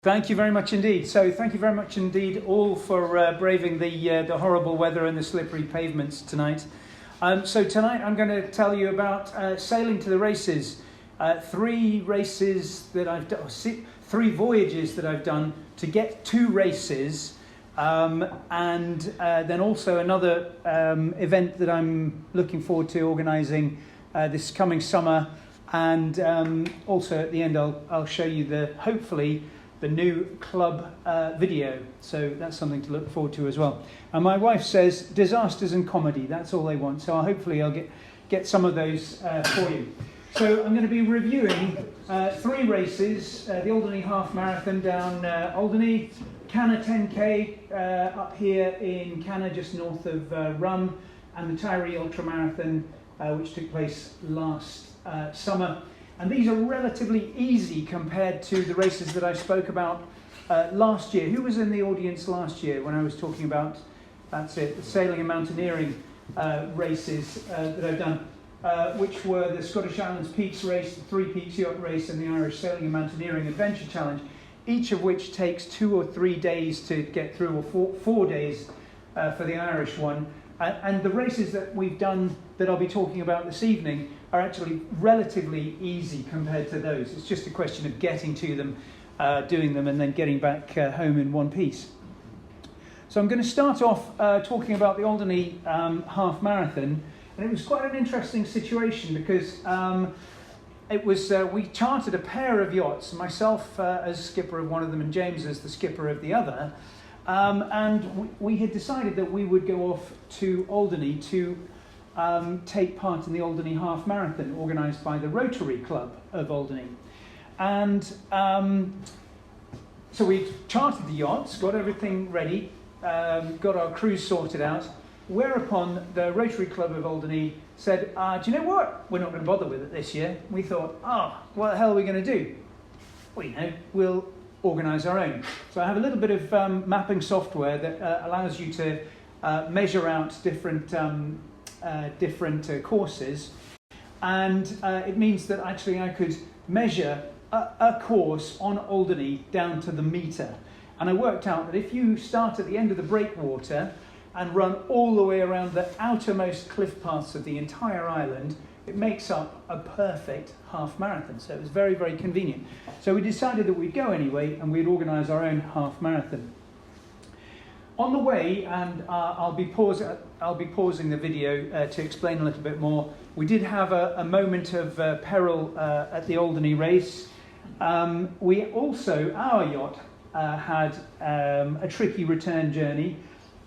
Thank you very much indeed. So thank you very much indeed all for braving the horrible weather and the slippery pavements tonight. So tonight I'm going to tell you about sailing to the races. Three races that I've done, three voyages that I've done to get to races, and then also another event that I'm looking forward to organising this coming summer. And also at the end I'll show you hopefully the new club video, so that's something to look forward to as well. And my wife says disasters and comedy, that's all they want, so hopefully I'll get some of those for you. So I'm going to be reviewing three races: the Alderney Half Marathon down Alderney, Canna 10k up here in Canna just north of Rum, and the Tiree Ultramarathon which took place last summer. And these are relatively easy compared to the races that I spoke about last year. Who was in the audience last year when I was talking about, that's it, the sailing and mountaineering races that I've done, which were the Scottish Islands Peaks Race, the Three Peaks Yacht Race, and the Irish Sailing and Mountaineering Adventure Challenge, each of which takes 2 or 3 days to get through, or 4 days for the Irish one. And the races that we've done that I'll be talking about this evening are actually relatively easy compared to those. It's just a question of getting to them, doing them, and then getting back home in one piece. So I'm going to start off talking about the Alderney Half Marathon, and it was quite an interesting situation because it was we chartered a pair of yachts, myself as skipper of one of them and James as the skipper of the other. And we had decided that we would go off to Alderney to take part in the Alderney Half Marathon organised by the Rotary Club of Alderney. And so we chartered the yachts, got everything ready, got our crews sorted out, whereupon the Rotary Club of Alderney said, do you know what? We're not going to bother with it this year. We thought, what the hell are we going to do? Well, we'll organise our own. So I have a little bit of mapping software that allows you to measure out different courses, and it means that actually I could measure a course on Alderney down to the metre. And I worked out that if you start at the end of the breakwater and run all the way around the outermost cliff paths of the entire island, it makes up a perfect half marathon. So it was very, very convenient. So we decided that we'd go anyway, and we'd organise our own half marathon. On the way, and I'll be pausing the video to explain a little bit more. We did have a moment of peril at the Alderney race. We also, our yacht had a tricky return journey.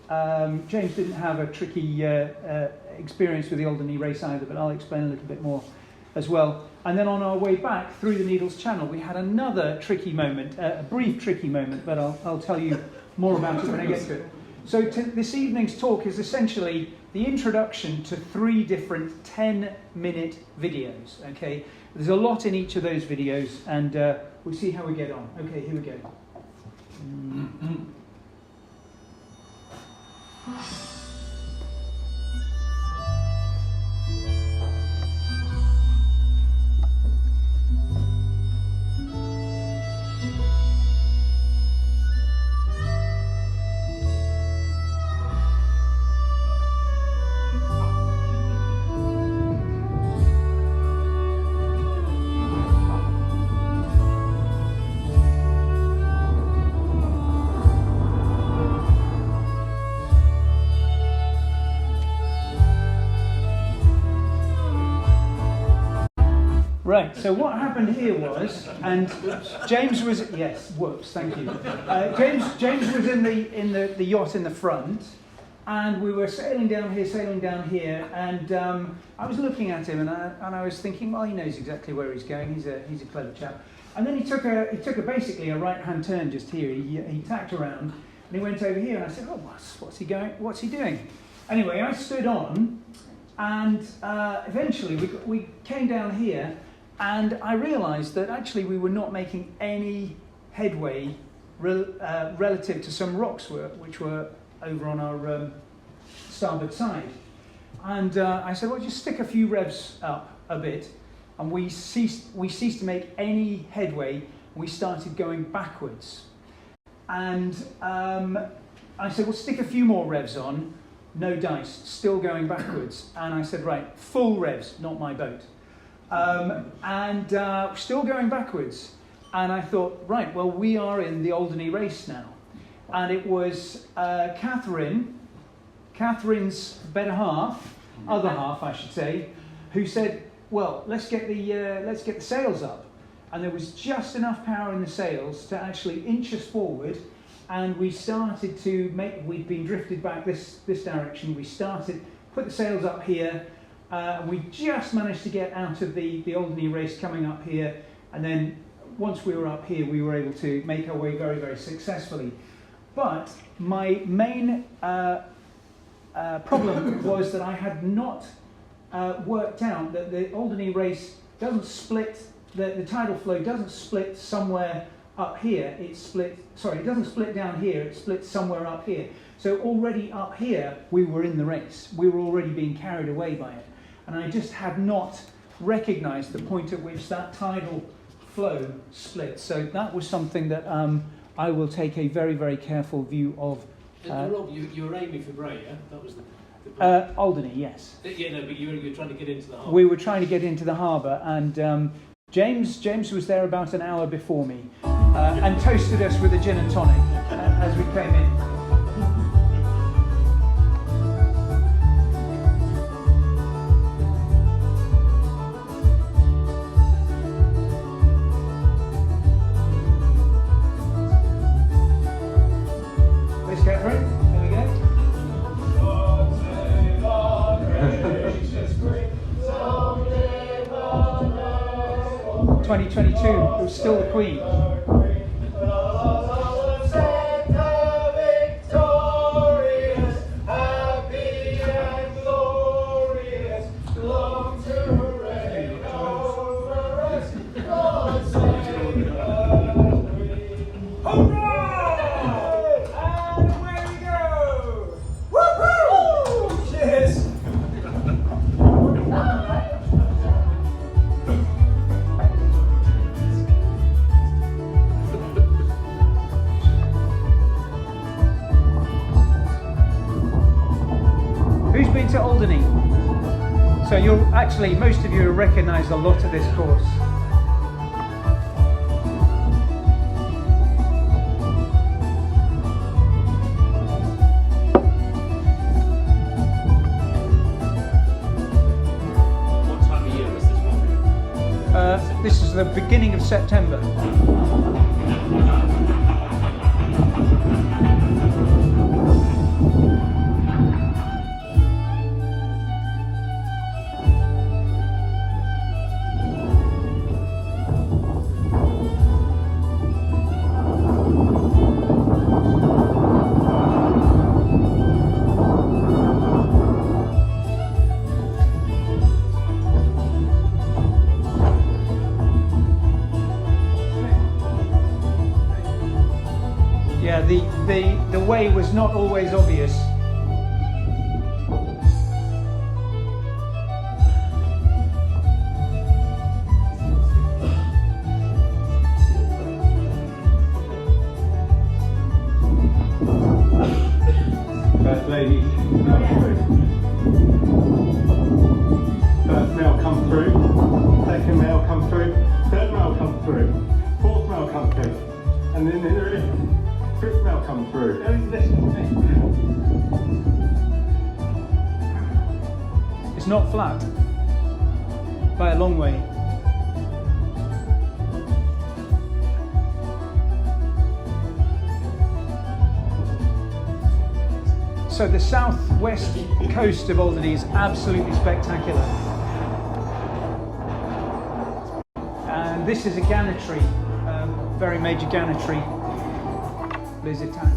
James didn't have a tricky experience with the Alderney race either, but I'll explain a little bit more as well. And then on our way back through the Needles Channel, we had another tricky moment, a brief tricky moment, but I'll tell you more about it when I get to it. So this evening's talk is essentially the introduction to 3 different 10-minute videos. Okay, there's a lot in each of those videos, and we'll see how we get on. Okay, here we go. Right, so what happened here was, and James was, yes, whoops, thank you. James was in the yacht in the front, and we were sailing down here, and I was looking at him, and I was thinking, well, he knows exactly where he's going. He's a clever chap. And then he took basically a right-hand turn just here. He tacked around, and he went over here, and I said, oh, what's he doing? Anyway, I stood on, and eventually we came down here. And I realised that actually we were not making any headway relative to some rocks which were over on our starboard side. And I said, well, just stick a few revs up a bit. And we ceased to make any headway. we started going backwards. And I said, well, stick a few more revs on. No dice, still going backwards. And I said, right, full revs, not my boat. Still going backwards. And I thought, right, well, we are in the Alderney race now. And it was Catherine's better half, other half, I should say, who said, well, let's get the sails up. And there was just enough power in the sails to actually inch us forward. And we started to we'd been drifted back this direction. We put the sails up here. We just managed to get out of the Alderney race coming up here. And then once we were up here, we were able to make our way very, very successfully. But my main problem was that I had not worked out that the Alderney race doesn't split, the tidal flow doesn't split somewhere up here, it doesn't split down here, it splits somewhere up here. So already up here, we were in the race. We were already being carried away by it. And I just had not recognised the point at which that tidal flow split. So that was something that I will take a very, very careful view of. Rob, you were aiming for Bray, yeah? That was the Alderney, yes. Yeah, no, but you were trying to get into the harbour. We were trying to get into the harbour, and James was there about an hour before me, and toasted us with a gin and tonic as we came in. Please, Catherine, there we go. 2022, it was still the Queen. To Alderney. So most of you will recognise a lot of this course. What time of year is this one? This is the beginning of September. The way was not always obvious. First lady come through. First male come through. Second male come through. Third male come through. Fourth male come through. And then there is fifth male come through. It's not flat by a long way. So the southwest coast of Alderney is absolutely spectacular. And this is a gannetry, very major gannetry. Les attack.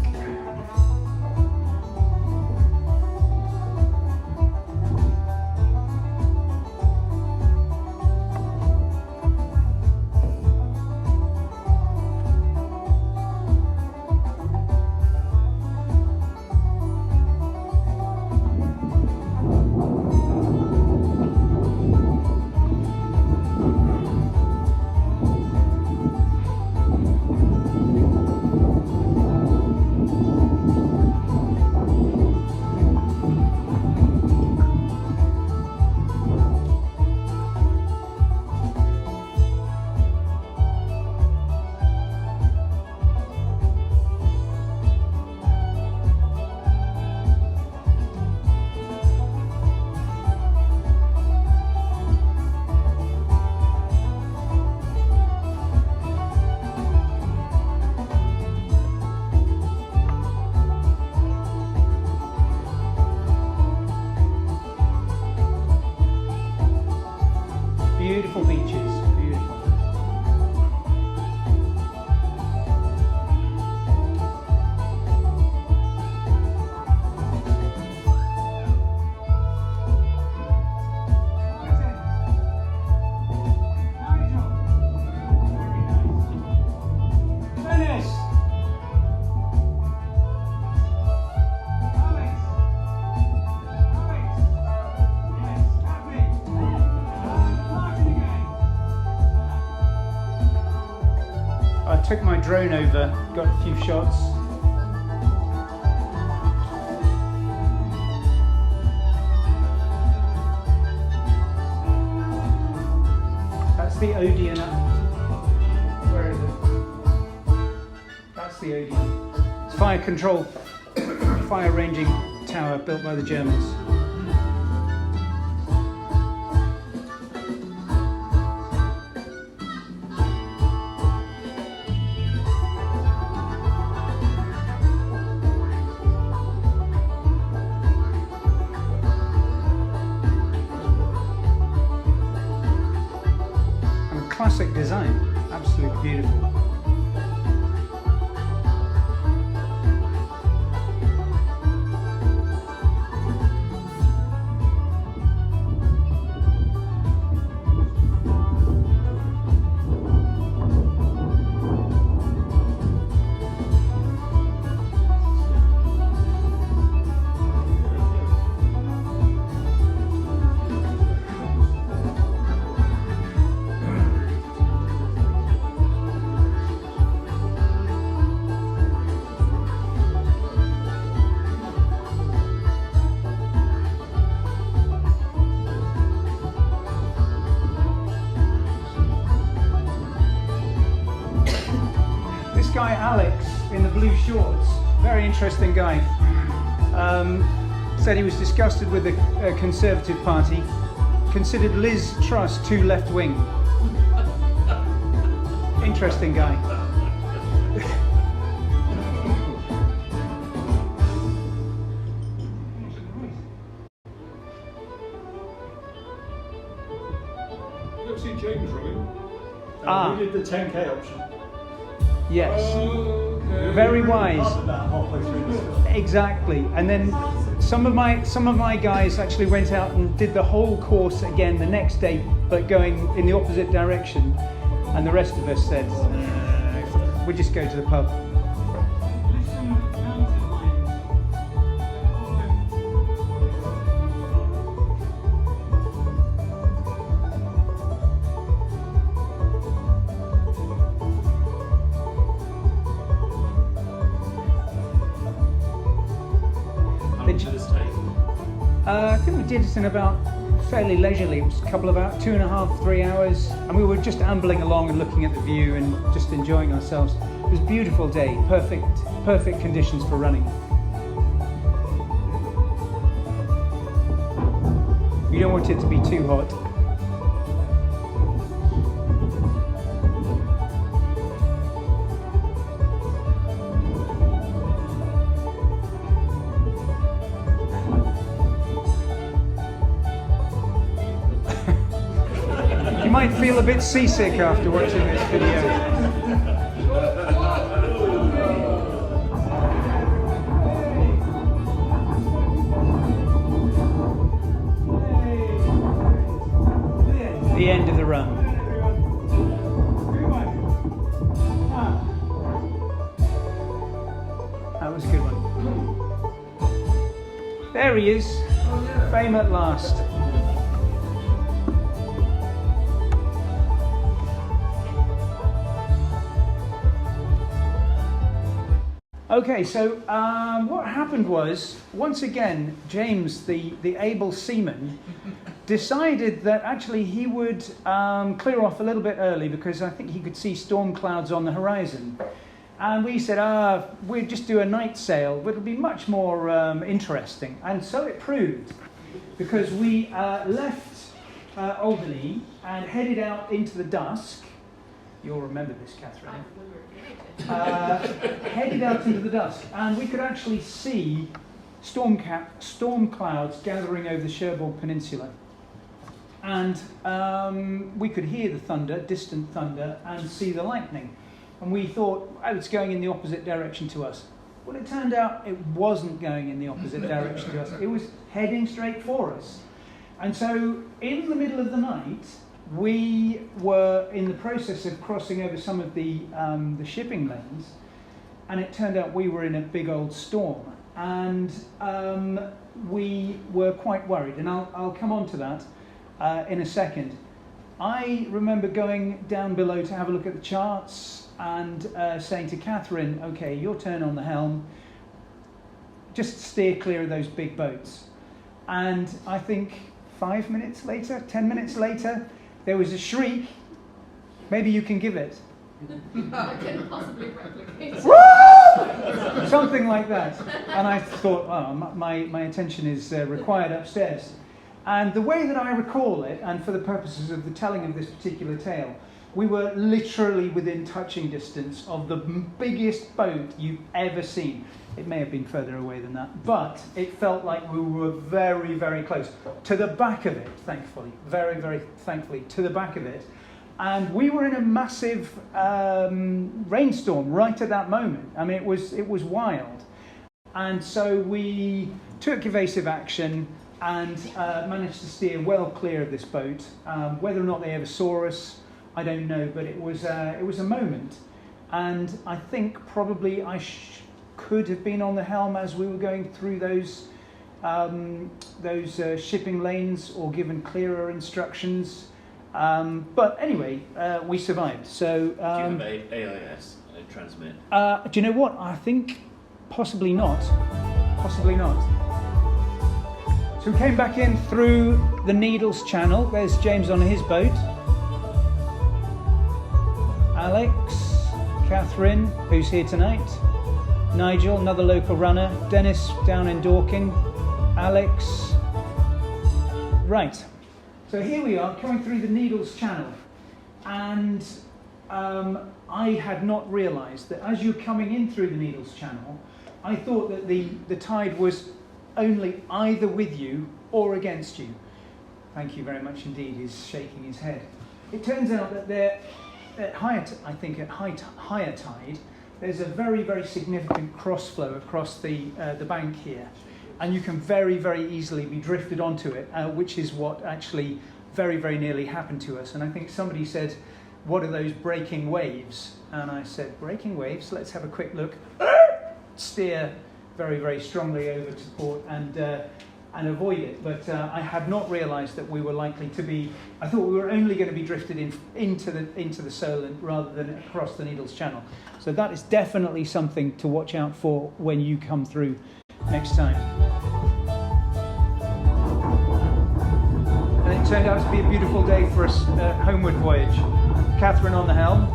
took my drone over, got a few shots. That's the Odeon up. Where is it? That's the Odeon. It's fire control, fire ranging tower built by the Germans. Classic design, absolutely beautiful. Guy Alex in the blue shorts, very interesting guy, said he was disgusted with the Conservative Party, considered Liz Truss too left wing. Interesting guy. You ever see James running? We did the 10k option. Yes, Okay. very wise. That halfway through the Exactly, and then some of my guys actually went out and did the whole course again the next day, but going in the opposite direction. And the rest of us said, we just go to the pub. I think we did it in about fairly leisurely. It was a couple of hours, 2.5, 3 hours, and we were just ambling along and looking at the view and just enjoying ourselves. It was a beautiful day, perfect conditions for running. You don't want it to be too hot. You might feel a bit seasick after watching this video. The end of the run. That was a good one. There he is. Fame at last. Okay, so what happened was, once again, James, the able seaman, decided that actually he would clear off a little bit early because I think he could see storm clouds on the horizon. And we said, we'd just do a night sail, but it'll be much more interesting. And so it proved, because we left Alderney and headed out into the dusk. You'll remember this, Catherine. Headed out into the dusk, and we could actually see storm clouds gathering over the Cherbourg Peninsula. And we could hear the thunder, distant thunder, and see the lightning. And we thought, oh, it's going in the opposite direction to us. Well, it turned out it wasn't going in the opposite direction to us. It was heading straight for us. And so, in the middle of the night, we were in the process of crossing over some of the shipping lanes, and it turned out we were in a big old storm. And we were quite worried, and I'll come on to that in a second. I remember going down below to have a look at the charts, and saying to Catherine, okay, your turn on the helm, just steer clear of those big boats. And I think 5 minutes later, 10 minutes later, there was a shriek. Maybe you can give it. I can possibly replicate. Something like that. And I thought, oh, my attention is required upstairs. And the way that I recall it, and for the purposes of the telling of this particular tale, we were literally within touching distance of the biggest boat you've ever seen. It may have been further away than that, but it felt like we were very, very close. To the back of it, thankfully. Very, very thankfully, to the back of it. And we were in a massive rainstorm right at that moment. I mean, it was wild. And so we took evasive action and managed to steer well clear of this boat. Whether or not they ever saw us, I don't know, but it was a moment. And I think probably I could have been on the helm as we were going through those shipping lanes or given clearer instructions. But anyway, we survived. So, do you have AIS, transmit? Do you know what? I think possibly not. Possibly not. So we came back in through the Needles Channel. There's James on his boat. Alex, Catherine, who's here tonight. Nigel, another local runner. Dennis down in Dorking. Alex. Right. So here we are, coming through the Needles Channel, and I had not realised that as you're coming in through the Needles Channel, I thought that the tide was only either with you or against you. Thank you very much indeed, he's shaking his head. It turns out that at higher tide, there's a very, very significant cross flow across the bank here. And you can very, very easily be drifted onto it, which is what actually very, very nearly happened to us. And I think somebody said, what are those breaking waves? And I said, breaking waves? Let's have a quick look. Steer very, very strongly over to port and avoid it. But I had not realised that we were likely to be, I thought we were only going to be drifted into the Solent rather than across the Needles Channel. So that is definitely something to watch out for when you come through next time. And it turned out to be a beautiful day for us homeward voyage. Catherine on the helm.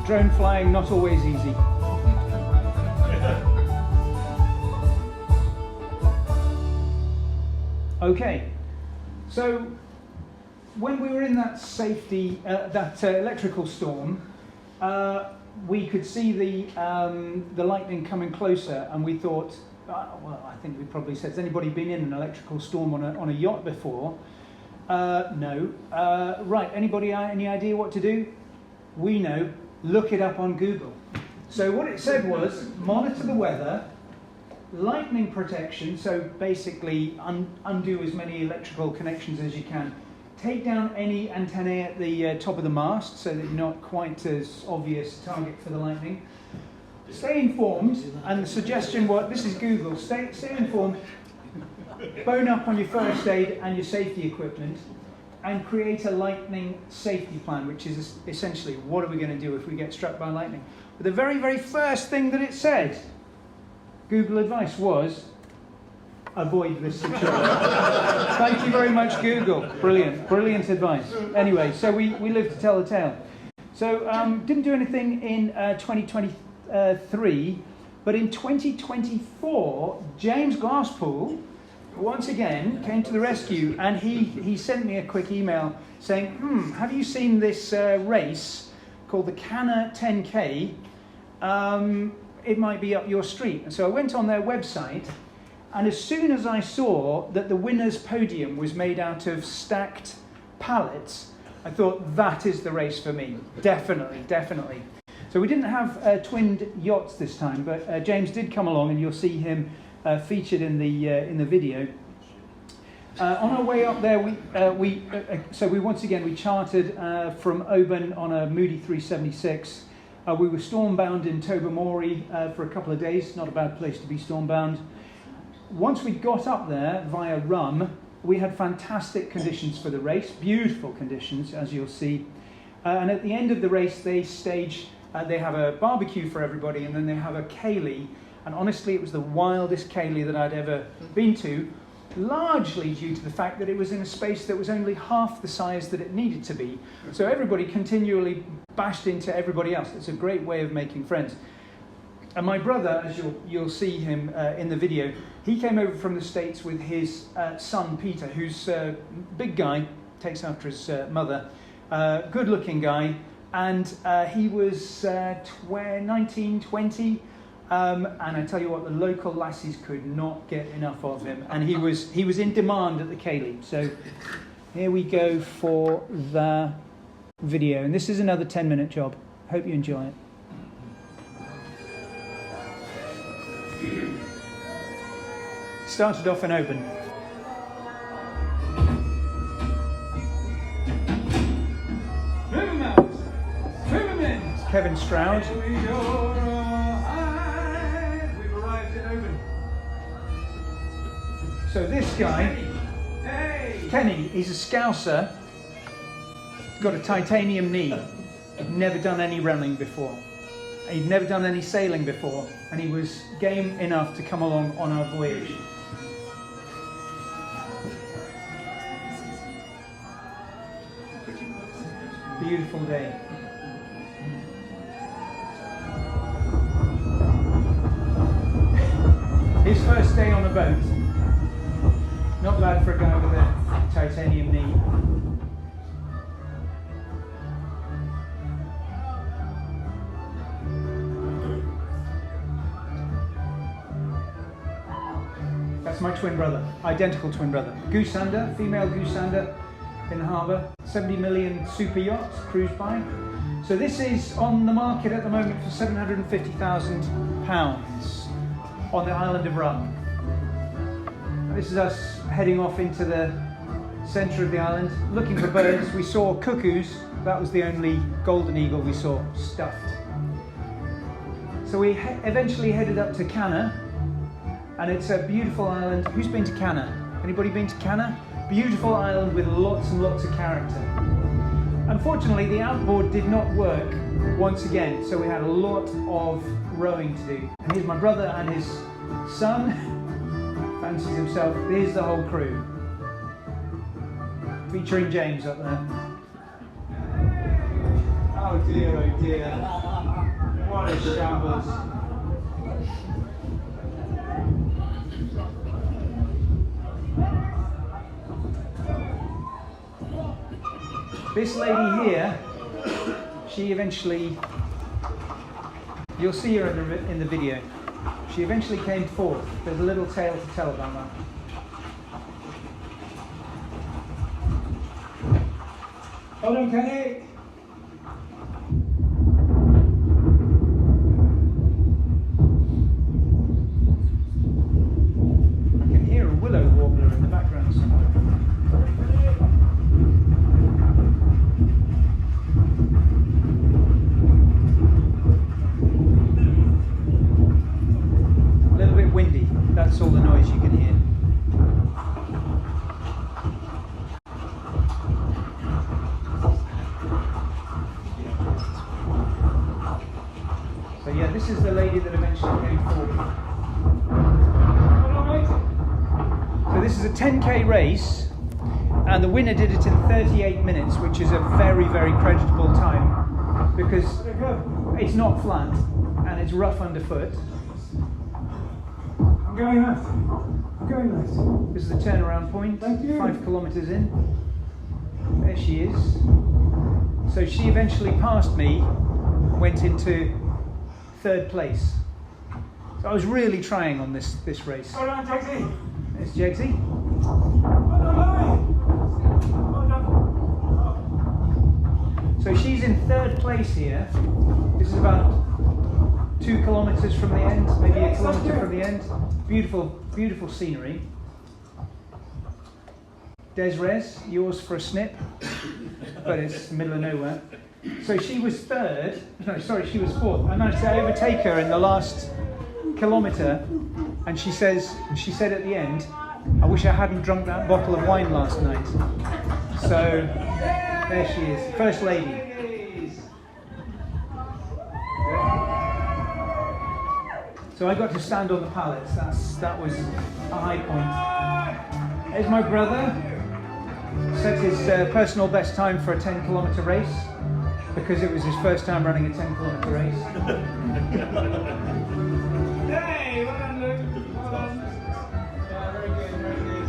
Drone flying, not always easy. Okay, so when we were in that electrical storm, we could see the lightning coming closer, and we thought, well, I think we probably said, has anybody been in an electrical storm on a yacht before? No. Right, anybody any idea what to do? We know, look it up on Google. So what it said was, monitor the weather, lightning protection, so basically undo as many electrical connections as you can. Take down any antennae at the top of the mast so that you're not quite as obvious target for the lightning. Stay informed, and the suggestion was, this is Google, stay informed, bone up on your first aid and your safety equipment, and create a lightning safety plan, which is essentially what are we going to do if we get struck by lightning. But the very, very first thing that it said, Google advice was, avoid this situation. Thank you very much, Google. Brilliant, brilliant advice. Anyway, so we lived to tell the tale. So didn't do anything in 2023, but in 2024, James Glasspool once again came to the rescue, and he sent me a quick email saying, have you seen this race called the Canna 10K? It might be up your street. And so I went on their website, and as soon as I saw that the winner's podium was made out of stacked pallets, I thought, that is the race for me. Definitely, definitely. So we didn't have twinned yachts this time, but James did come along, and you'll see him featured in the video. On our way up there, we once again chartered from Oban on a Moody 376 We were stormbound in Tobermory for a couple of days, not a bad place to be stormbound. Once we got up there via Rum, we had fantastic conditions for the race, beautiful conditions, as you'll see. And at the end of the race, they have a barbecue for everybody, and then they have a ceilidh. And honestly, it was the wildest ceilidh that I'd ever been to, largely due to the fact that it was in a space that was only half the size that it needed to be. So everybody continually bashed into everybody else. It's a great way of making friends. And my brother, as you'll see him in the video, he came over from the States with his son Peter, who's a big guy, takes after his mother, good-looking guy, and he was 19, 20, and I tell you what, the local lassies could not get enough of him, and he was in demand at the ceilidh. So here we go for the video, and this is another 10-minute job. Hope you enjoy it. Started off in Oban. It's Kevin Stroud. We've arrived in Oban. So this guy, Kenny, he's a Scouser. He's got a titanium knee. Never done any running before. He'd never done any sailing before, and he was game enough to come along on our voyage. Beautiful day. His first day on a boat. Not bad for a guy with a titanium knee. That's my twin brother, identical twin brother. Goosander, female Goosander in the harbour. 70 million super yachts cruise by. So this is on the market at the moment for £750,000 on the island of Rum. This is us heading off into the centre of the island, looking for birds. We saw cuckoos. That was the only golden eagle we saw, stuffed. So we eventually headed up to Canna, and it's a beautiful island. Who's been to Canna? Anybody been to Canna? Beautiful island with lots and lots of character. Unfortunately, the outboard did not work once again, so we had a lot of rowing to do. And here's my brother and his son, fancies himself. Here's the whole crew, featuring James up there. Oh dear, oh dear. What a shambles. This lady here, she eventually, you'll see her in the video, she eventually came fourth. There's a little tale to tell about that. Hold on, Kenny! I can hear a willow warbler in the background somewhere. Windy, that's all the noise you can hear. So yeah, this is the lady that eventually came forward. So this is a 10k race, and the winner did it in 38 minutes, which is a very, very creditable time, because it's not flat and it's rough underfoot. I'm going left. I'm going left. This is the turnaround point. Thank you. 5 kilometres in. There she is. So she eventually passed me, went into 3rd place. So I was really trying on this race. Hold on, Jegsy. There's Jegsy. Hold on. So she's in 3rd place here. This is about 2 kilometres from the end, maybe a kilometre from the end. Beautiful, beautiful scenery. Desres, yours for a snip, but it's the middle of nowhere. So she was third. No, sorry, she was fourth. I managed to overtake her in the last kilometre, and she said at the end, "I wish I hadn't drunk that bottle of wine last night." So there she is, First Lady. So I got to stand on the pallets. That was a high point. There's my brother. Set his personal best time for a 10-kilometre race because it was his first time running a 10-kilometre race. Hey, well done, Luke. Well done. Yeah, very good, very good.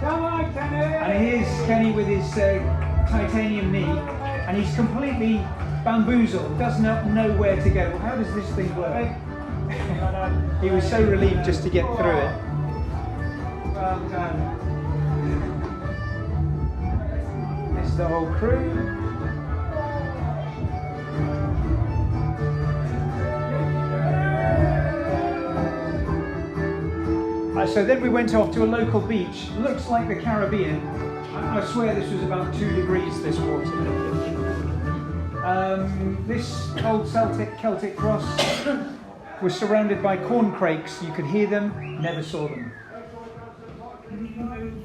Come on, Kenny! And here's Kenny with his titanium knee, and he's completely bamboozled, does not know where to go. How does this thing work? He was so relieved just to get through it. Well done. This is the whole crew. So then we went off to a local beach. Looks like the Caribbean. I swear this was about 2 degrees, this water. This old Celtic cross was surrounded by corncrakes. You could hear them, never saw them.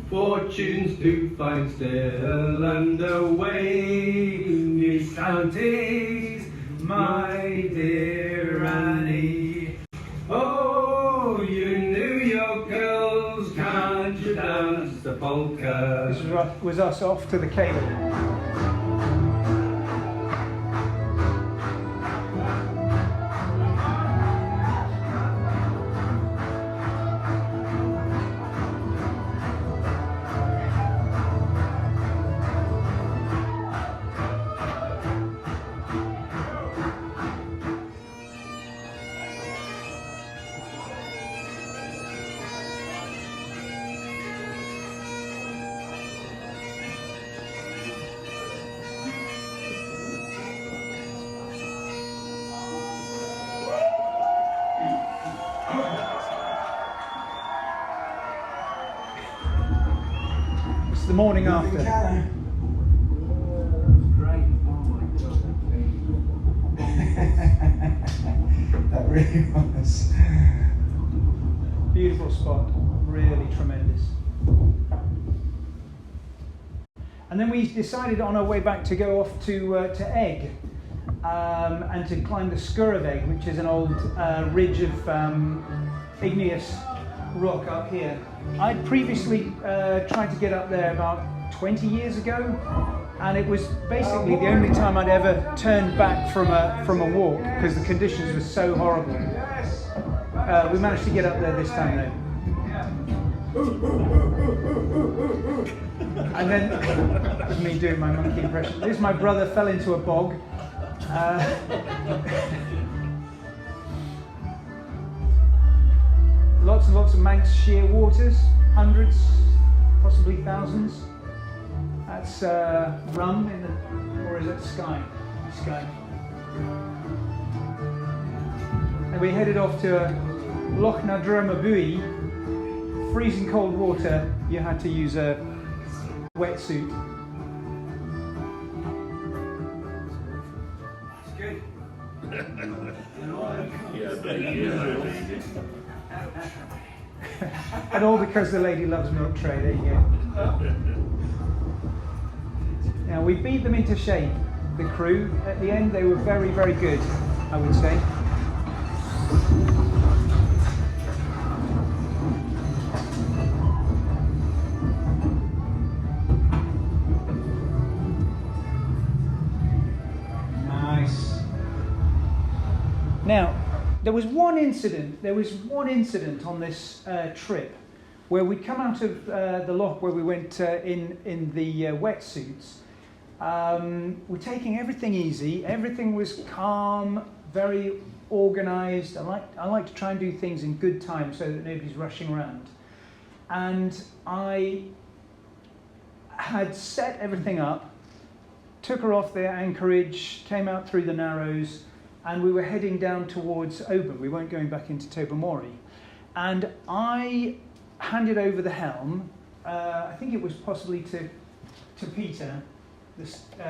Fortunes do find still and away, these counties, my dear Annie. Oh, you New York girls, can't you dance the polka? This was us off to the cable. The morning after. That really was. Beautiful spot, really tremendous. And then we decided on our way back to go off to Egg and to climb the Skur of Egg, which is an old ridge of igneous rock up here. I'd previously tried to get up there about 20 years ago, and it was basically the only time I'd ever turned back from a walk because the conditions were so horrible. We managed to get up there this time though. And then, that was me doing my monkey impression. This, my brother fell into a bog. Lots and lots of Manx sheer waters, hundreds, possibly thousands. That's rum in the, or is it Skye? Skye. And we headed off to Loch na Drumabui, freezing cold water. You had to use a wetsuit. It's good. And all because the lady loves milk tray, there you go. Now we beat them into shape, the crew. At the end they were very, very good, I would say. Nice. Now, there was one incident on this trip where we'd come out of the loch where we went in the wetsuits. We're taking everything easy. Everything was calm, very organised. I like to try and do things in good time so that nobody's rushing around. And I had set everything up, took her off the anchorage, came out through the Narrows, and we were heading down towards Oban. We weren't going back into Tobermory. And I handed over the helm, I think it was possibly to to Peter,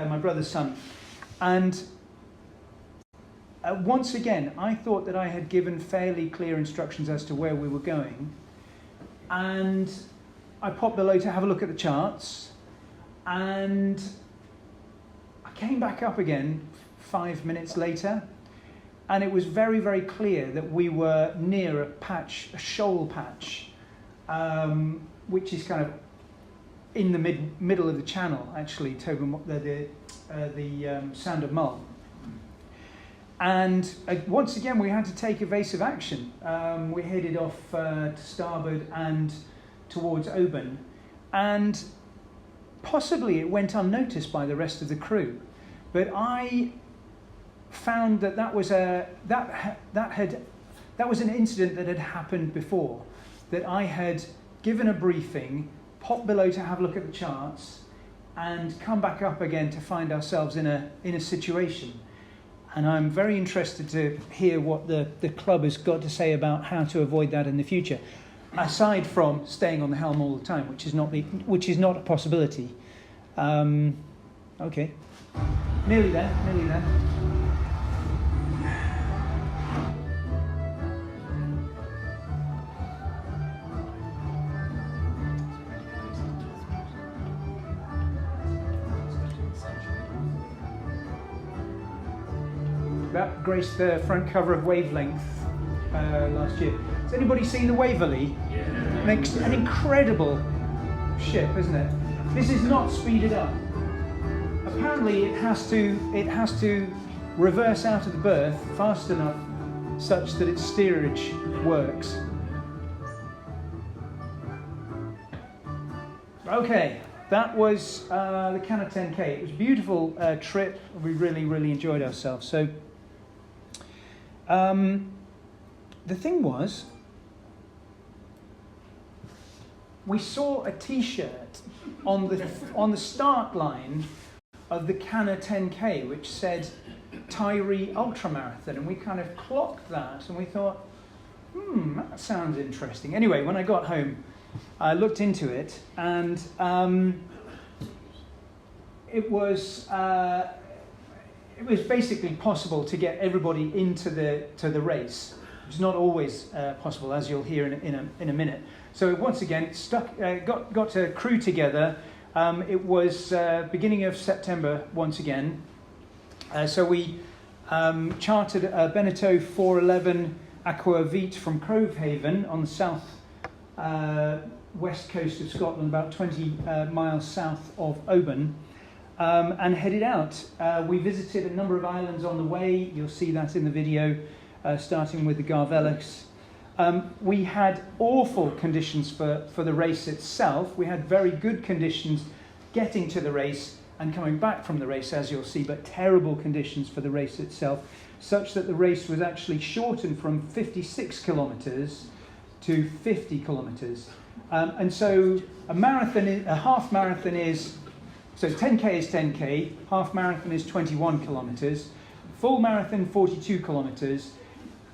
my brother's son, and once again, I thought that I had given fairly clear instructions as to where we were going, and I popped below to have a look at the charts, and I came back up again 5 minutes later, and it was very, very clear that we were near a shoal patch, which is kind of in the middle of the channel, actually, the Sound of Mull. And once again, we had to take evasive action. We headed off to starboard and towards Oban, and possibly it went unnoticed by the rest of the crew. But I found that was an incident that had happened before. That I had given a briefing, popped below to have a look at the charts, and come back up again to find ourselves in a situation. And I'm very interested to hear what the club has got to say about how to avoid that in the future, aside from staying on the helm all the time, which is not a possibility. Okay, nearly there. That graced the front cover of Wavelength last year. Has anybody seen the Waverley? Yeah. An incredible ship, isn't it? This is not speeded up. Apparently, it has to reverse out of the berth fast enough such that its steerage works. Okay, that was the Canna 10K. It was a beautiful trip. We really, really enjoyed ourselves. So. The thing was, we saw a T-shirt on the start line of the Canna 10K, which said Tiree Ultramarathon, and we kind of clocked that, and we thought, that sounds interesting. Anyway, when I got home, I looked into it, and it was basically possible to get everybody into the race. It's not always possible, as you'll hear in a minute. So once again, got a crew together. It was beginning of September once again. So we chartered a Beneteau 411 Aquavit from Crovehaven on the south west coast of Scotland, about 20 miles south of Oban. And headed out. We visited a number of islands on the way. You'll see that in the video, starting with the Garvelux. We had awful conditions for the race itself. We had very good conditions getting to the race and coming back from the race, as you'll see, but terrible conditions for the race itself, such that the race was actually shortened from 56 kilometres to 50 kilometres. And so a half marathon is... So 10K is 10K, half marathon is 21 kilometres, full marathon 42 kilometres,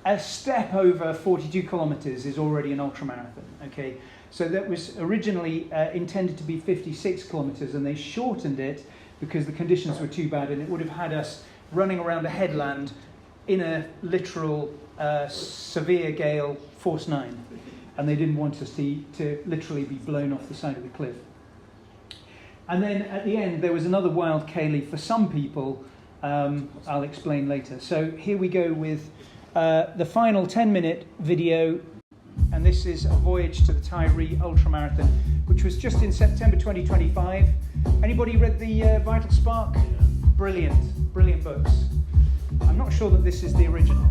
a step over 42 kilometres is already an ultramarathon, okay? So that was originally intended to be 56 kilometres, and they shortened it because the conditions were too bad, and it would have had us running around a headland in a literal severe gale, force 9, and they didn't want us to literally be blown off the side of the cliff. And then at the end, there was another wild ceilidh for some people. I'll explain later. So here we go with the final 10-minute video, and this is a voyage to the Tiree Ultramarathon, which was just in September 2025. Anybody read the Vital Spark? Brilliant books. I'm not sure that this is the original.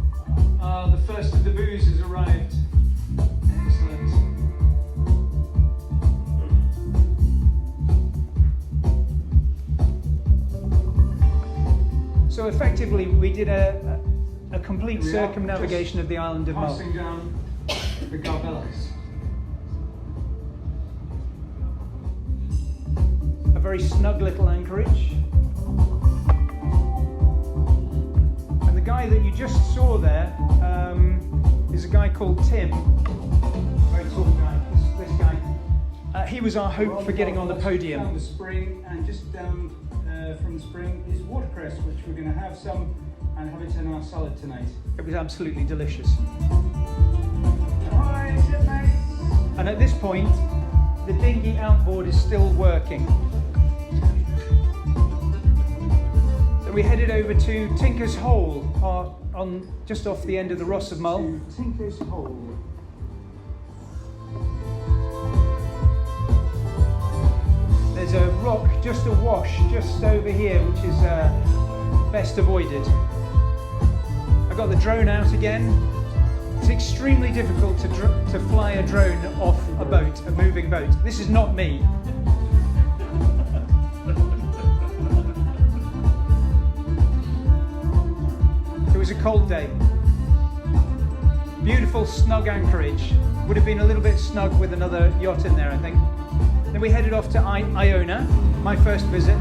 The first of the booze has arrived. Excellent. So effectively, we did a complete circumnavigation of the island of Mull. Passing down the Garvelux. A very snug little anchorage. And the guy that you just saw there is a guy called Tim. Very tall guy, this guy. he was our hope for getting on the Down podium. the spring, and just down from the spring is watercress, which we're going to have some and have it in our salad tonight. It was absolutely delicious. And at this point, the dinghy outboard is still working. So we headed over to Tinker's Hole, on just off the end of the Ross of Mull. To Tinker's Hole. There's a rock just awash just over here, which is best avoided. I got the drone out again. It's extremely difficult to fly a drone off a boat, a moving boat. This is not me. It was a cold day. Beautiful snug anchorage. Would have been a little bit snug with another yacht in there, I think. Then we headed off to Iona, my first visit.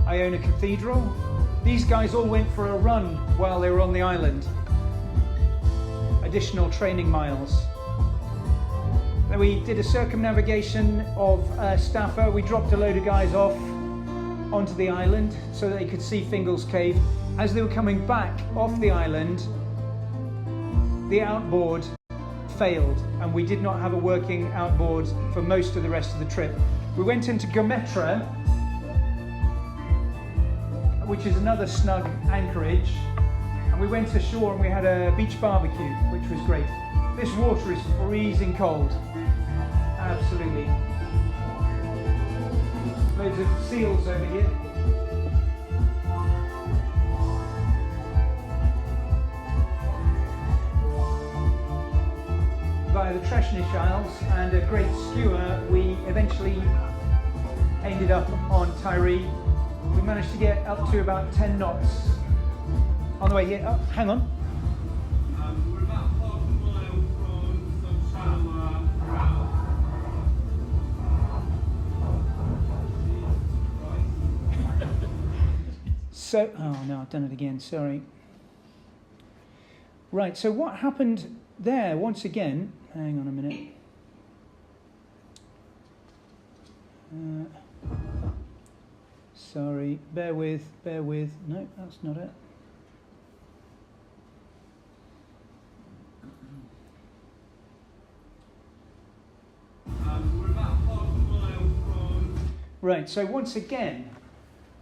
Iona Cathedral. These guys all went for a run while they were on the island. Additional training miles. Then we did a circumnavigation of Staffa. We dropped a load of guys off onto the island so that they could see Fingal's Cave. As they were coming back off the island, the outboard failed and we did not have a working outboard for most of the rest of the trip. We went into Gometra, which is another snug anchorage, and we went ashore and we had a beach barbecue, which was great. This water is freezing cold, absolutely. Loads of seals over here. Via the Treshnish Isles and a great skewer, we eventually ended up on Tiree. We managed to get up to about 10 knots on the way here. Oh, hang on. We're about half a mile from some shallower ground. So, oh no, I've done it again, sorry. Right, so what happened there, once again, hang on a minute. Sorry, bear with, no, that's not it. We're about half a mile from... Right, so once again,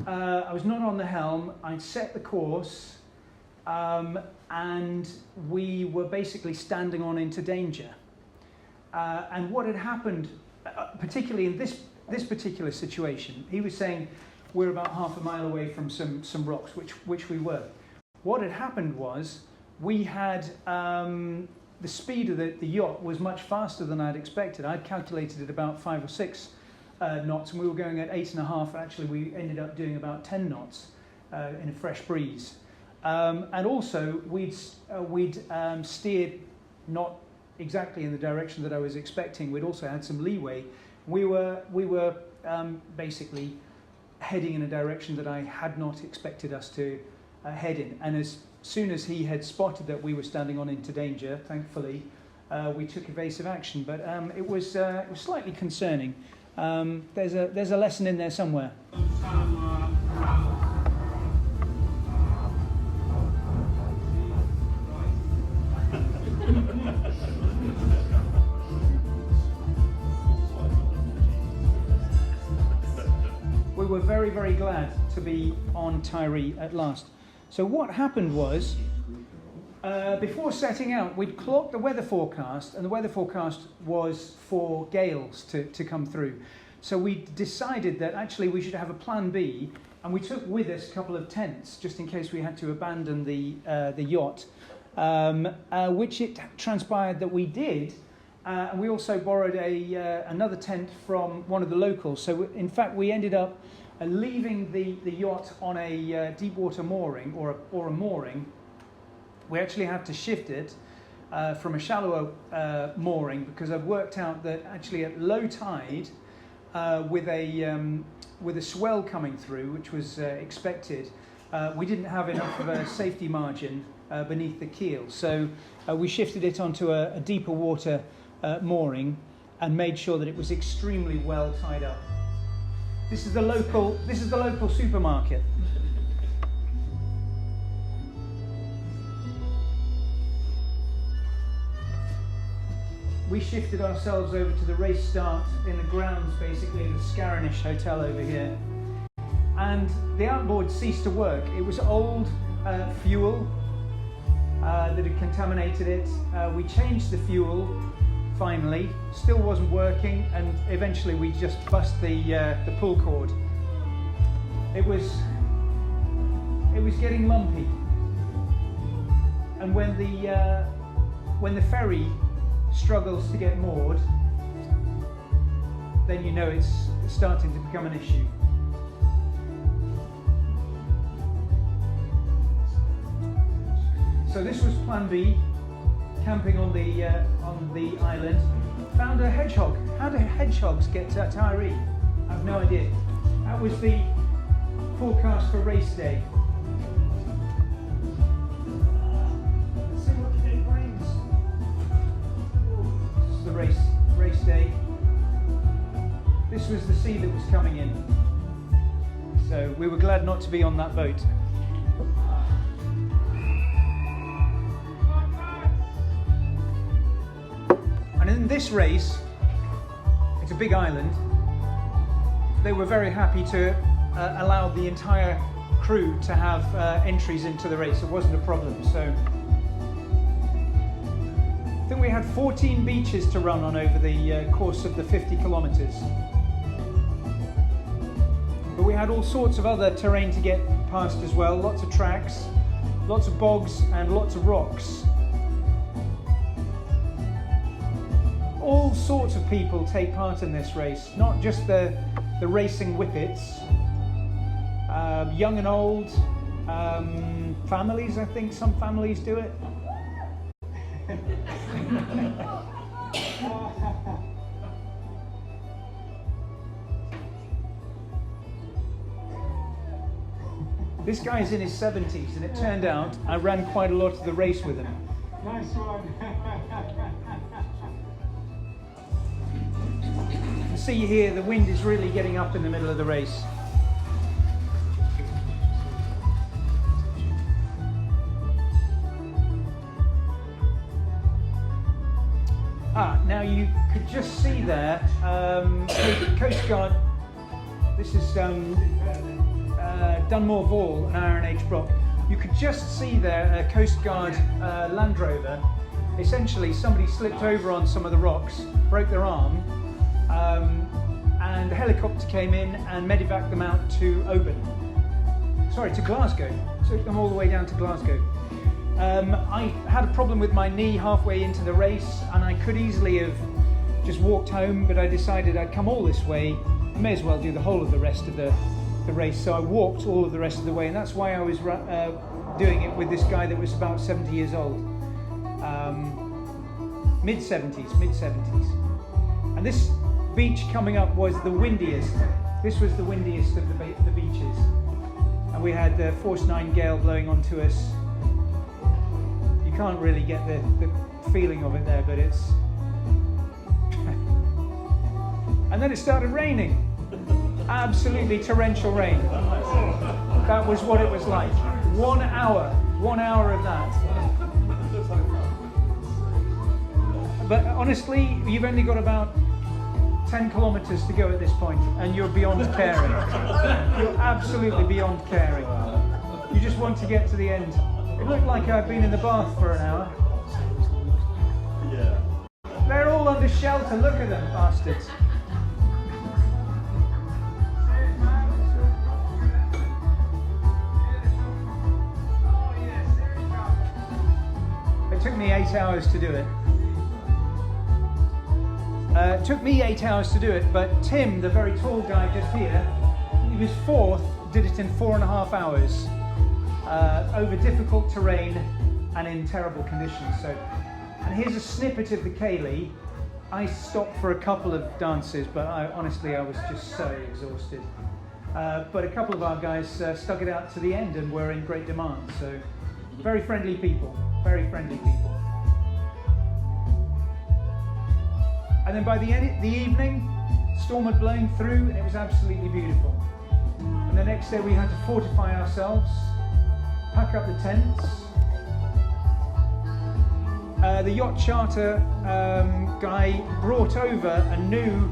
I was not on the helm, I'd set the course, and we were basically standing on into danger. And what had happened, particularly in this particular situation, he was saying we're about half a mile away from some rocks, which we were. What had happened was we had the speed of the yacht was much faster than I'd expected. I'd calculated it about 5 or 6 knots, and we were going at 8.5. Actually, we ended up doing about 10 knots in a fresh breeze. And also, we'd steered not exactly in the direction that I was expecting. We'd also had some leeway. We were basically heading in a direction that I had not expected us to head in. And as soon as he had spotted that we were standing on into danger, thankfully, we took evasive action. But it was slightly concerning. There's a lesson in there somewhere. We were very, very glad to be on Tiree at last. So what happened was, before setting out, we'd clocked the weather forecast, and the weather forecast was for gales to come through. So we decided that actually we should have a plan B, and we took with us a couple of tents, just in case we had to abandon the yacht, which it transpired that we did. And we also borrowed another tent from one of the locals. So in fact, we ended up leaving the yacht on a deep water mooring or a mooring. We actually had to shift it from a shallower mooring because I've worked out that actually at low tide, with a swell coming through, which was expected. We didn't have enough of a safety margin beneath the keel, so we shifted it onto a deeper water mooring and made sure that it was extremely well tied up. This is the local supermarket. We shifted ourselves over to the race start in the grounds, basically, of the Scarinish Hotel over here. And the outboard ceased to work. It was old fuel that had contaminated it. We changed the fuel, finally. Still wasn't working, and eventually we just bust the pull cord. It was getting lumpy. And when the ferry struggles to get moored, then you know it's starting to become an issue. So this was plan B, camping on the island. Found a hedgehog. How do hedgehogs get to Tiree? I have no idea. That was the forecast for race day. Let's see what the day brings. This is the race day. This was the sea that was coming in. So we were glad not to be on that boat. And in this race, it's a big island, they were very happy to allow the entire crew to have entries into the race. It wasn't a problem. So I think we had 14 beaches to run on over the course of the 50 kilometres. But we had all sorts of other terrain to get past as well, lots of tracks, lots of bogs and lots of rocks. All sorts of people take part in this race, not just the racing whippets, young and old, families. I think some families do it. This guy's in his 70s, and it turned out I ran quite a lot of the race with him. Nice one. You see here, the wind is really getting up in the middle of the race. Now you could just see there, Coast Guard, this is Dunmore Vall and Iron Age Brock. You could just see there a Coast Guard Land Rover. Essentially, somebody slipped over on some of the rocks, broke their arm, and the helicopter came in and medevaced them out to Glasgow. Took them all the way down to Glasgow. I had a problem with my knee halfway into the race, and I could easily have just walked home, but I decided I'd come all this way. I may as well do the whole of the rest of the race, so I walked all of the rest of the way, and that's why I was doing it with this guy that was about 70 years old, mid-70s. And this beach coming up was the windiest. This was the windiest of the beaches, and we had the force 9 gale blowing onto us. You can't really get the feeling of it there, but it's and then it started raining. Absolutely torrential rain. That was what it was like. 1 hour of that. But honestly, you've only got about 10 kilometres to go at this point, and you're beyond caring. You're absolutely beyond caring. You just want to get to the end. It looked like I'd been in the bath for an hour. Yeah. They're all under shelter. Look at them, bastards. It took me 8 hours to do it. It took me 8 hours to do it, but Tim, the very tall guy just here, he was fourth, did it in 4.5 hours, over difficult terrain and in terrible conditions. So, and here's a snippet of the Cayley. I stopped for a couple of dances, but honestly I was just so exhausted. But a couple of our guys stuck it out to the end and were in great demand. So very friendly people, very friendly people. And then by the evening, storm had blown through and it was absolutely beautiful. And the next day we had to fortify ourselves, pack up the tents. The yacht charter guy brought over a new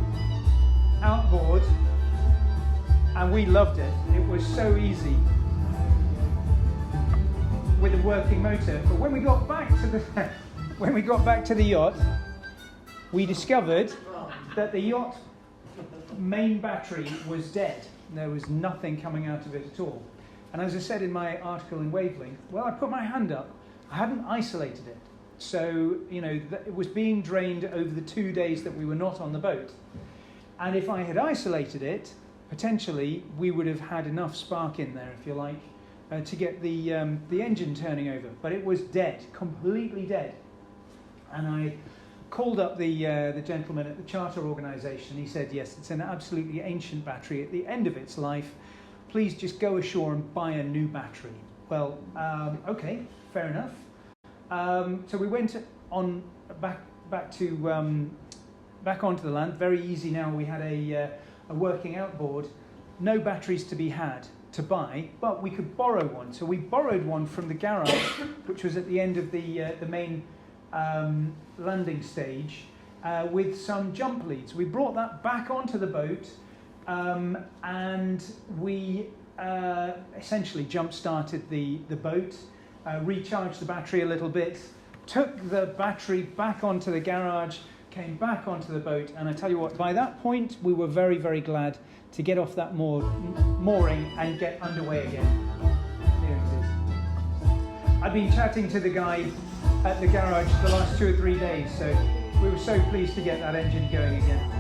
outboard and we loved it. It was so easy with a working motor. But when we got back to the yacht, we discovered that the yacht main battery was dead. There was nothing coming out of it at all. And as I said in my article in Wavelength, well, I put my hand up. I hadn't isolated it. So, it was being drained over the 2 days that we were not on the boat. And if I had isolated it, potentially we would have had enough spark in there, if you like, to get the engine turning over. But it was dead, completely dead. And I called up the gentleman at the charter organisation. He said, yes, it's an absolutely ancient battery at the end of its life. Please just go ashore and buy a new battery. Well, okay, fair enough. So we went on back onto the land. Very easy now. We had a working outboard. No batteries to be had to buy, but we could borrow one. So we borrowed one from the garage, which was at the end of the main landing stage, with some jump leads. We brought that back onto the boat, and we essentially jump-started the boat, recharged the battery a little bit, took the battery back onto the garage, came back onto the boat, and I tell you what, by that point we were very, very glad to get off that mooring and get underway again. Here it is. I've been chatting to the guy at the garage the last 2 or 3 days, so we were so pleased to get that engine going again.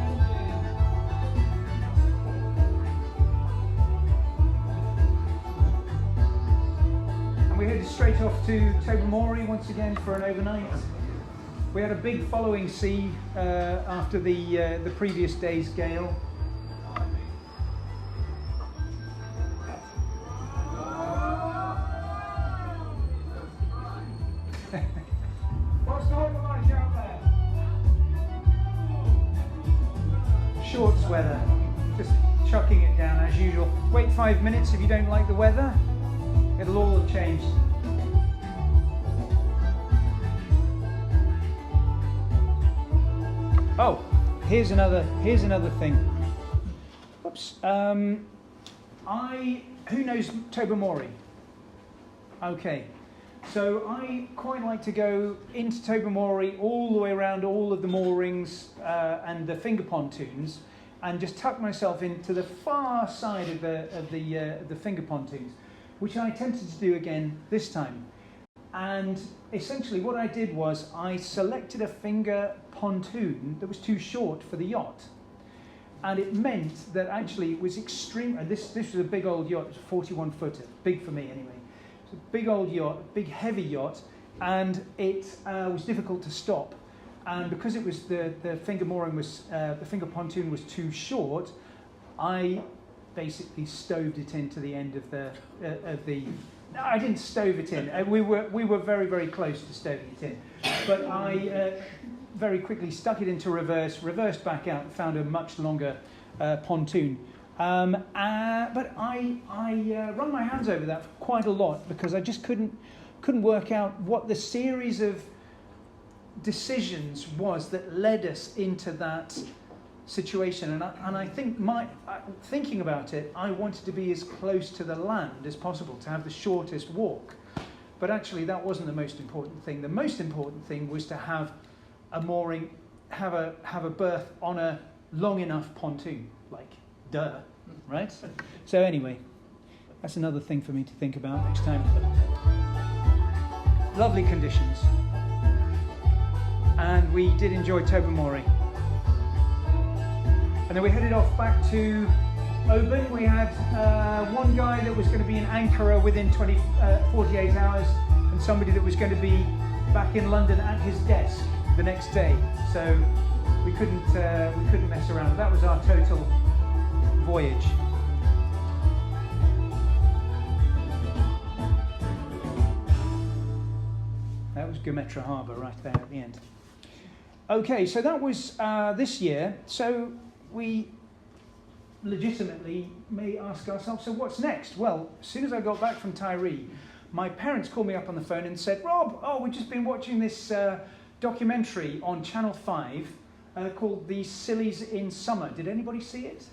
And we headed straight off to Tobermory once again for an overnight. We had a big following sea after the previous day's gale. What's the weather like out there? Shorts weather, just chucking it down as usual. Wait 5 minutes if you don't like the weather, it'll all have changed. Oh, here's another thing. Whoops. Who knows Tobermory? Okay. So I quite like to go into Tobermory all the way around all of the moorings and the finger pontoons, and just tuck myself into the far side of the finger pontoons, which I attempted to do again this time. And essentially what I did was I selected a finger pontoon that was too short for the yacht. And it meant that actually it was extreme. This was a big old yacht, it was a 41 footer, big for me anyway. It's a big old yacht, big heavy yacht, and it was difficult to stop. And because it was the finger mooring was the finger pontoon was too short, I basically stoved it into the end of the. No, I didn't stove it in. We were very, very close to stoving it in, but I very quickly stuck it into reverse, reversed back out, and found a much longer pontoon. But I wrung my hands over that quite a lot because I just couldn't work out what the series of decisions was that led us into that situation. And I think thinking about it, I wanted to be as close to the land as possible, to have the shortest walk. But actually that wasn't the most important thing. The most important thing was to have a mooring, have a berth on a long enough pontoon, like duh, right? So anyway, that's another thing for me to think about next time. Lovely conditions. And we did enjoy Tobermory. And then we headed off back to Oban. We had one guy that was going to be in Ankara within 48 hours, and somebody that was going to be back in London at his desk the next day. So we couldn't mess around. That was our total voyage. That was Gumetra Harbour right there at the end. Okay, so that was this year. So we legitimately may ask ourselves, so what's next? Well, as soon as I got back from Tiree, my parents called me up on the phone and said, Rob, we've just been watching this documentary on Channel 5 called The Scillies in Summer. Did anybody see it?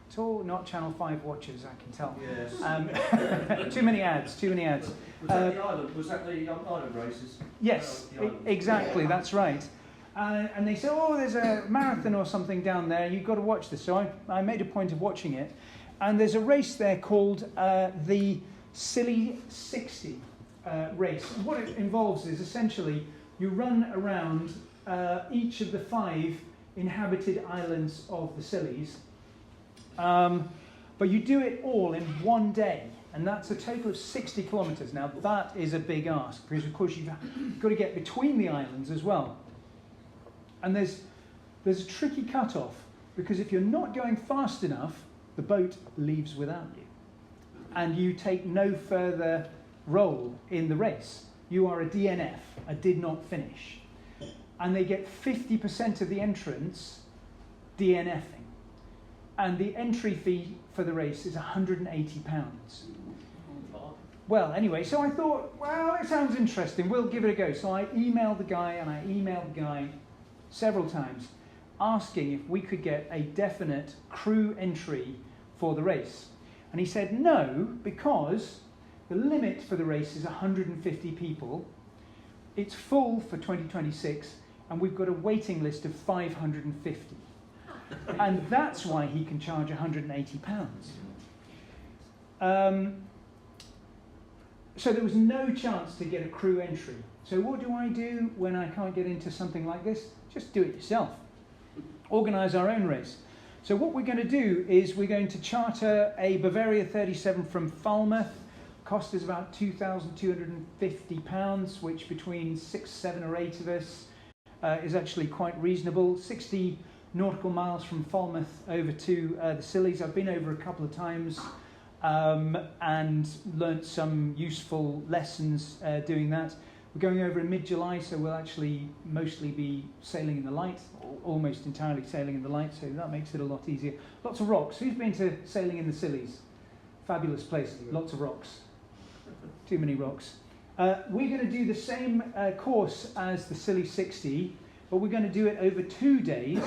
It's all not Channel 5 watchers, I can tell. Yes. Too many ads. Was that the island? Was that the island races? Yes, The island. exactly, that's right. And they said, there's a marathon or something down there, you've got to watch this. So I made a point of watching it. And there's a race there called the Scilly 60 race. And what it involves is essentially you run around each of the 5 inhabited islands of the Scillies. But you do it all in one day. And that's a total of 60 kilometres. Now that is a big ask, because of course you've got to get between the islands as well. And there's a tricky cut-off, because if you're not going fast enough, the boat leaves without you. And you take no further role in the race. You are a DNF, a did not finish. And they get 50% of the entrants DNFing. And the entry fee for the race is £180. Well, anyway, so I thought, well, it sounds interesting. We'll give it a go. So I emailed the guy several times, asking if we could get a definite crew entry for the race. And he said no, because the limit for the race is 150 people. It's full for 2026, and we've got a waiting list of 550. And that's why he can charge £180. So there was no chance to get a crew entry. So what do I do when I can't get into something like this? Just do it yourself. Organise our own race. So what we're going to do is we're going to charter a Bavaria 37 from Falmouth. Cost is about £2,250, which between 6, 7 or 8 of us is actually quite reasonable. 60 nautical miles from Falmouth over to the Scillies. I've been over a couple of times and learnt some useful lessons doing that. We're going over in mid-July, so we'll actually mostly be sailing in the light, or almost entirely sailing in the light, so that makes it a lot easier. Lots of rocks. Who's been to sailing in the Scillies? Fabulous place. Lots of rocks. Too many rocks. We're going to do the same course as the Scilly 60, but we're going to do it over 2 days,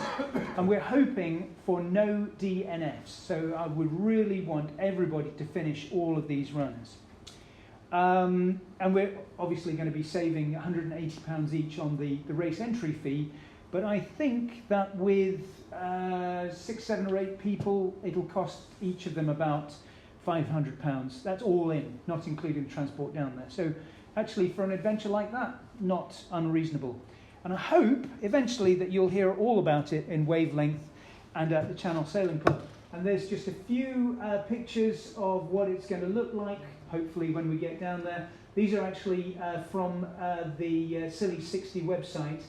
and we're hoping for no DNFs. So I would really want everybody to finish all of these runs. And we're obviously going to be saving £180 each on the race entry fee, but I think that with 6, 7 or 8 people, it'll cost each of them about £500. That's all in, not including transport down there. So actually, for an adventure like that, not unreasonable. And I hope eventually that you'll hear all about it in Wavelength and at the Channel Sailing Club. And there's just a few pictures of what it's going to look like, hopefully when we get down there. These are actually from the Scilly 60 website.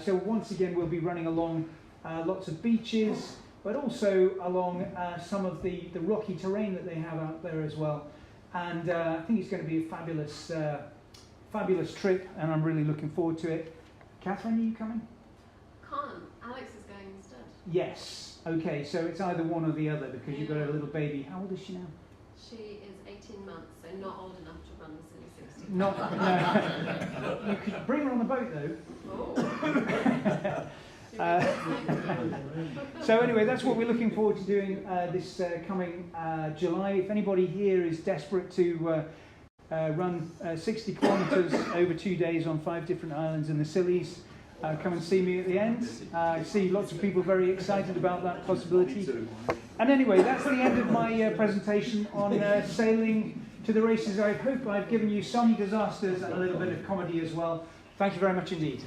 So once again, we'll be running along lots of beaches, but also along some of the rocky terrain that they have out there as well. And I think it's going to be a fabulous trip, and I'm really looking forward to it. Catherine, are you coming? Can't. Alex is going instead. Yes. Okay, so it's either one or the other, because you've got a little baby. How old is she now? She is 18 months, so not old enough to run the Scilly 60. Not, no. You could bring her on the boat though. So anyway, that's what we're looking forward to doing this coming July. If anybody here is desperate to run 60 kilometres over 2 days on 5 different islands in the Scillies, come and see me at the end. I see lots of people very excited about that possibility. And anyway, that's the end of my presentation on sailing to the races. I hope I've given you some disasters and a little bit of comedy as well. Thank you very much indeed.